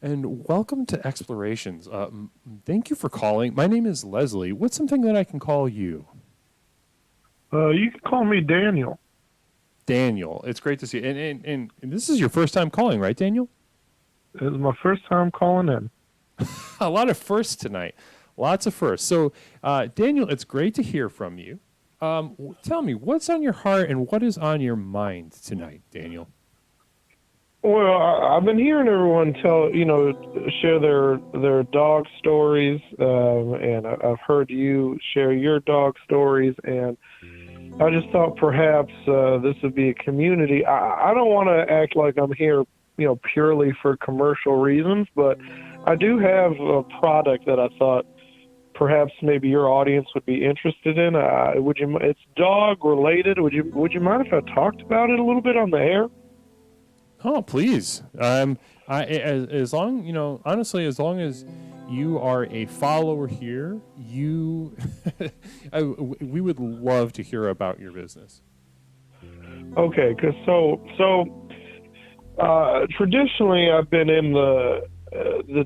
and welcome to Explorations. Thank you for calling. My name is Leslie. What's something that I can call you? You can call me Daniel. Daniel. It's great to see you. And this is your first time calling, right, Daniel? This is my first time calling in. A lot of firsts tonight. Lots of firsts. So, Daniel, it's great to hear from you. Tell me, what's on your heart and what is on your mind tonight, Daniel? Well, I've been hearing everyone share their dog stories, and I've heard you share your dog stories, and I just thought perhaps this would be a community. I don't want to act like I'm here, purely for commercial reasons, but I do have a product that I thought perhaps maybe your audience would be interested in. Would you? It's dog related. Would you mind if I talked about it a little bit on the air? Oh, please. As long, honestly, as long as you are a follower here, we would love to hear about your business. Okay, because traditionally I've been in the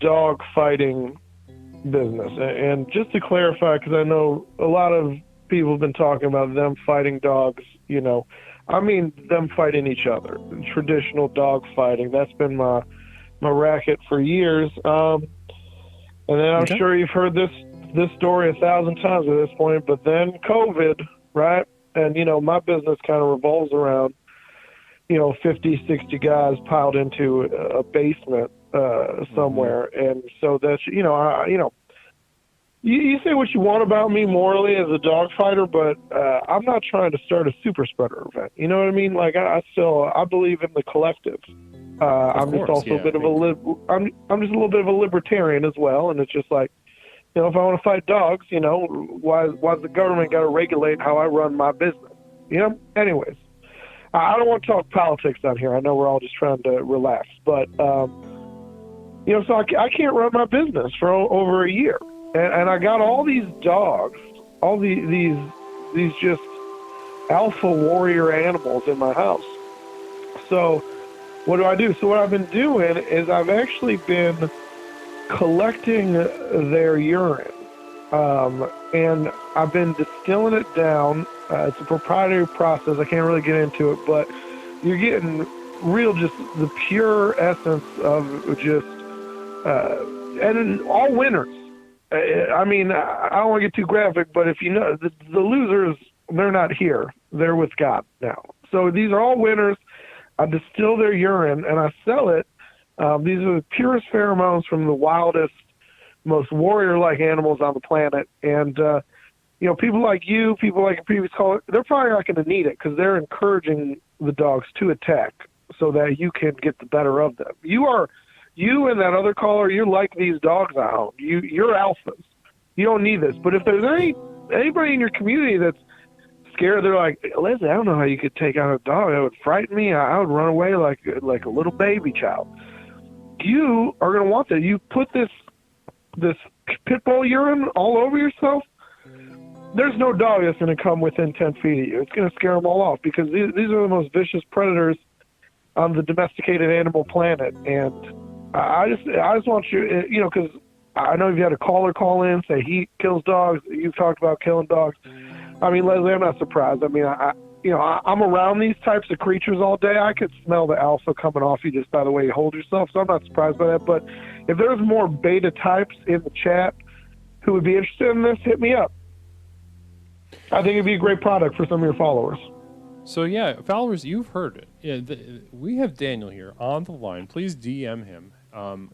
dog fighting business, and just to clarify, because I know a lot of people have been talking about them fighting dogs. I mean them fighting each other. Traditional dog fighting. That's been my racket for years. And then I'm Okay. sure you've heard this story 1,000 times at this point. But then COVID, right? And my business kind of revolves around 50, 60 guys piled into a basement somewhere. And so that's, you say what you want about me morally as a dog fighter, but I'm not trying to start a super spreader event. You know what I mean? Like I believe in the collective. Of I'm just course, also a yeah. bit of I'm just a little bit of a libertarian as well, and it's just like, if I want to fight dogs, why's the government got to regulate how I run my business? Anyways, I don't want to talk politics down here. I know we're all just trying to relax, but so I can't run my business for over a year. And I got all these dogs, all these just alpha warrior animals in my house. So what do I do? So what I've been doing is I've actually been collecting their urine, and I've been distilling it down. It's a proprietary process. I can't really get into it, but you're getting just the pure essence of just, and all winners. I mean, I don't want to get too graphic, but if you know, the losers, they're not here. They're with God now. So these are all winners. I distill their urine and I sell it. These are the purest pheromones from the wildest, most warrior-like animals on the planet. And, people like you, people like a previous caller, they're probably not going to need it because they're encouraging the dogs to attack so that you can get the better of them. You and that other caller, you're like these dogs I own. You're alphas. You don't need this. But if there's anybody in your community that's scared, they're like, Leslie, I don't know how you could take out a dog. That would frighten me. I would run away like a little baby child. You are going to want that. You put this pit bull urine all over yourself, there's no dog that's going to come within 10 feet of you. It's going to scare them all off because these are the most vicious predators on the domesticated animal planet. And I just want you, because I know you've had a caller call in, say he kills dogs. You've talked about killing dogs. I mean, Leslie, I'm not surprised. I mean, I'm around these types of creatures all day. I could smell the alpha coming off you just by the way you hold yourself, so I'm not surprised by that. But if there's more beta types in the chat who would be interested in this, hit me up. I think it'd be a great product for some of your followers. So yeah, followers, you've heard it. Yeah, we have Daniel here on the line. Please DM him.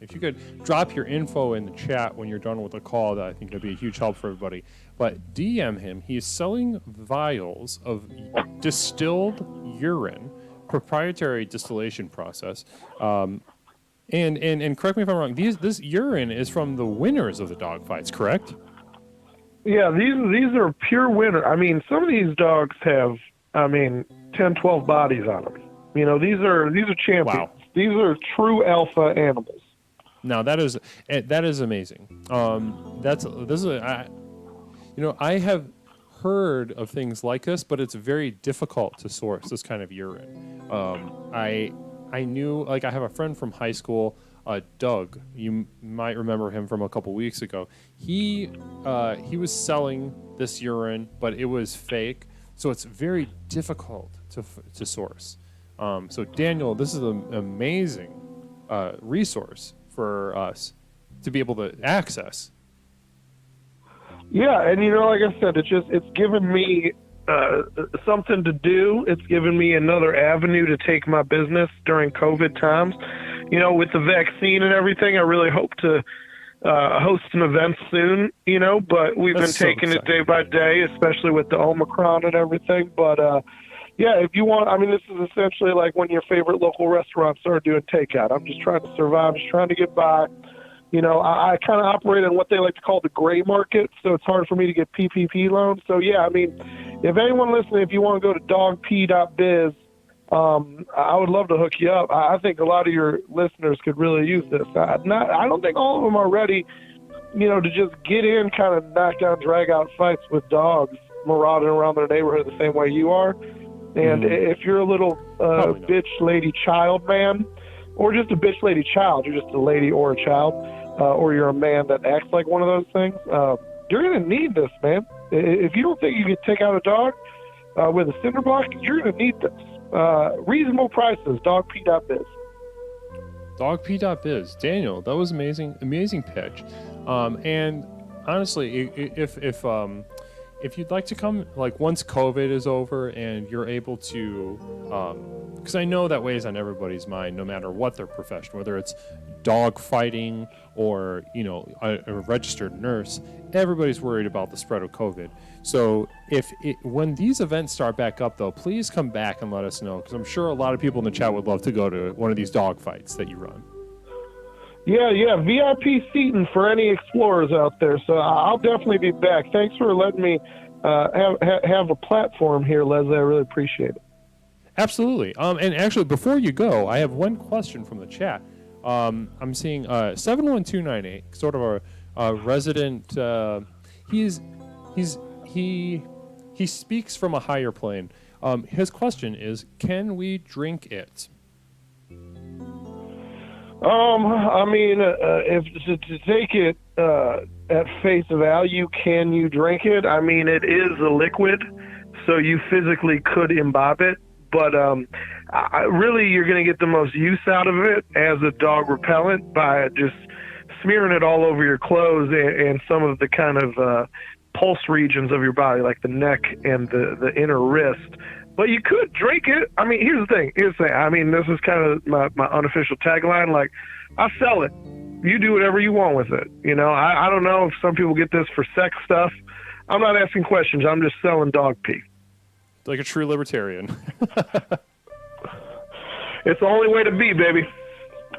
If you could drop your info in the chat when you're done with the call, that I think would be a huge help for everybody. But DM him. He's selling vials of distilled urine, proprietary distillation process. And correct me if I'm wrong. This urine is from the winners of the dog fights, correct? Yeah, these are pure winner. I mean, some of these dogs have, 10, 12 bodies on them. These are champions. Wow. These are true alpha animals. Now that is amazing. I have heard of things like this, but it's very difficult to source this kind of urine. I knew, like, I have a friend from high school. Doug. You might remember him from a couple weeks ago. He was selling this urine, but it was fake, so it's very difficult to source. So Daniel, this is an amazing resource for us to be able to access. Yeah, and like I said, it's given me something to do. It's given me another avenue to take my business during COVID times. With the vaccine and everything, I really hope to host an event soon, but we've been taking it day by day, especially with the Omicron and everything. But yeah, if you want, this is essentially like when your favorite local restaurants start doing takeout. I'm just trying to survive, just trying to get by. I kind of operate in what they like to call the gray market, so it's hard for me to get PPP loans. So, yeah, if anyone listening, if you want to go to dogp.biz, I would love to hook you up. I think a lot of your listeners could really use this. I don't think all of them are ready, to just get in, kind of knock down, drag out fights with dogs marauding around their neighborhood the same way you are. And if you're a little bitch lady child man, or just a bitch lady child, you're just a lady or a child, or you're a man that acts like one of those things, you're going to need this, man. If you don't think you can take out a dog with a cinder block, you're going to need this. Reasonable prices, dogp.biz. Dogp.biz. Daniel, that was amazing pitch. And honestly, if you'd like to come, like once COVID is over and you're able to, because I know that weighs on everybody's mind, no matter what their profession, whether it's dog fighting or a registered nurse, everybody's worried about the spread of COVID. So when these events start back up, though, please come back and let us know, because I'm sure a lot of people in the chat would love to go to one of these dog fights that you run. Yeah, VIP seating for any explorers out there. So I'll definitely be back. Thanks for letting me have a platform here, Leslie. I really appreciate it. Absolutely. And actually, before you go, I have one question from the chat. I'm seeing 71298, sort of a resident. He speaks from a higher plane. His question is, can we drink it? If to take it at face value, can you drink it? It is a liquid, so you physically could imbibe it, but really you're going to get the most use out of it as a dog repellent by just smearing it all over your clothes and some of the kind of pulse regions of your body, like the neck and the inner wrist. But you could drink it. Here's the thing. This is kind of my unofficial tagline. Like, I sell it. You do whatever you want with it. I don't know if some people get this for sex stuff. I'm not asking questions. I'm just selling dog pee. Like a true libertarian. It's the only way to be, baby.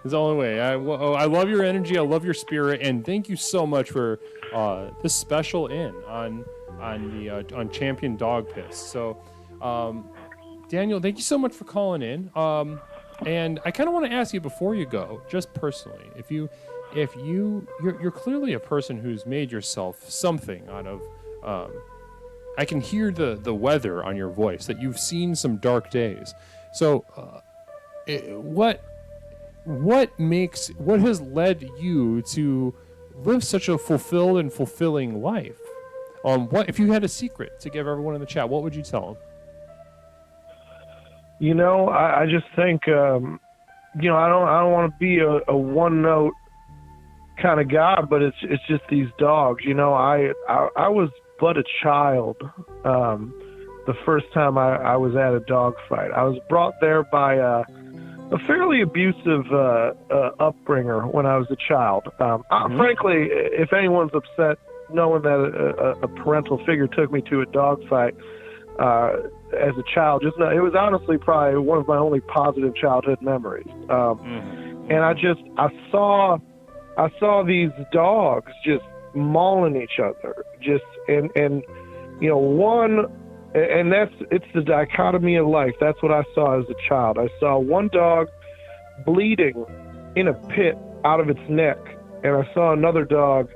It's the only way. I love your energy. I love your spirit. And thank you so much for this special on Champion Dog Piss. So, Daniel, thank you so much for calling in. And I kind of want to ask you before you go, just personally, you're clearly a person who's made yourself something out of. I can hear the weather on your voice, that you've seen some dark days. So, what has led you to live such a fulfilled and fulfilling life? What if you had a secret to give everyone in the chat? What would you tell them? I just think, I don't want to be a one note kind of guy, but it's just these dogs. I was but a child the first time I was at a dog fight. I was brought there by a fairly abusive upbringer when I was a child. Frankly, if anyone's upset knowing that a parental figure took me to a dog fight as a child, it was honestly probably one of my only positive childhood memories. And I saw these dogs just mauling each other, it's the dichotomy of life. That's what I saw as a child. I saw one dog bleeding in a pit out of its neck, and I saw another dog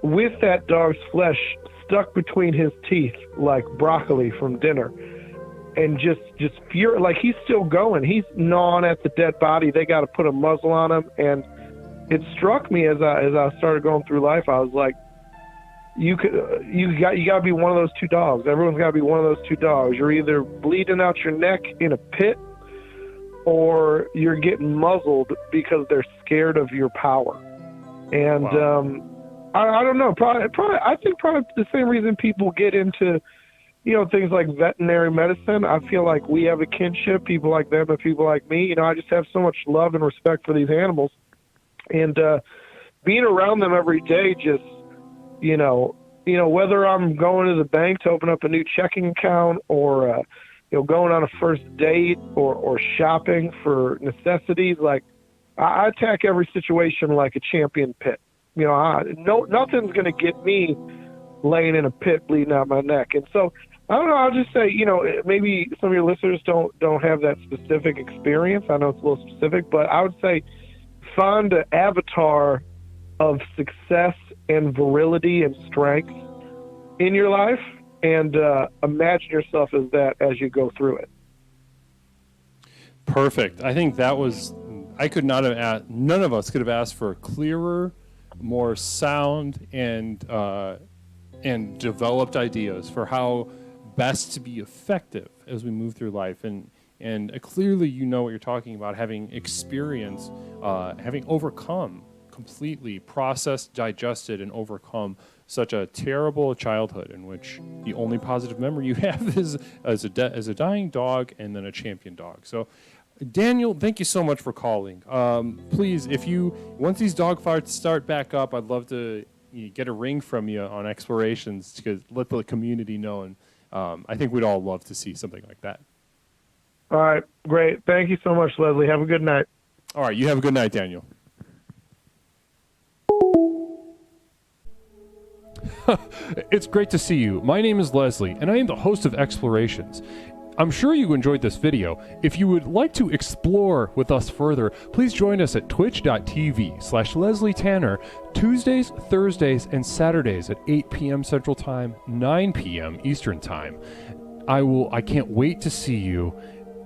with that dog's flesh stuck between his teeth like broccoli from dinner, and just like he's still going. He's gnawing at the dead body. They got to put a muzzle on him, and it struck me as I started going through life. I was like, you got to be one of those two dogs. Everyone's got to be one of those two dogs. You're either bleeding out your neck in a pit, or you're getting muzzled because they're scared of your power. And Wow. I don't know. I think the same reason people get into, things like veterinary medicine. I feel like we have a kinship, people like them and people like me. I just have so much love and respect for these animals. And being around them every day, just, whether I'm going to the bank to open up a new checking account, or, going on a first date, or shopping for necessities, like, I attack every situation like a champion pit. Nothing's going to get me laying in a pit bleeding out my neck. And so, I don't know, I'll just say, maybe some of your listeners don't have that specific experience. I know it's a little specific, but I would say find an avatar of success and virility and strength in your life, and imagine yourself as that as you go through it. Perfect. I think that was, I could not have asked, none of us could have asked for clearer, more sound and developed ideas for how best to be effective as we move through life. And clearly, what you're talking about, having experience, having overcome, completely processed, digested, and overcome such a terrible childhood in which the only positive memory you have is as a dying dog and then a champion dog. So, Daniel, thank you so much for calling. Please, once these dog fights start back up, I'd love to get a ring from you on Explorations to let the community know. And I think we'd all love to see something like that. All right, great. Thank you so much, Leslie. Have a good night. All right, you have a good night, Daniel. It's great to see you. My name is Leslie, and I am the host of Explorations. I'm sure you enjoyed this video. If you would like to explore with us further, please join us at twitch.tv/Leslie Tanner, Tuesdays, Thursdays, and Saturdays at 8 p.m. Central Time, 9 p.m. Eastern Time. I can't wait to see you.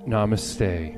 Namaste.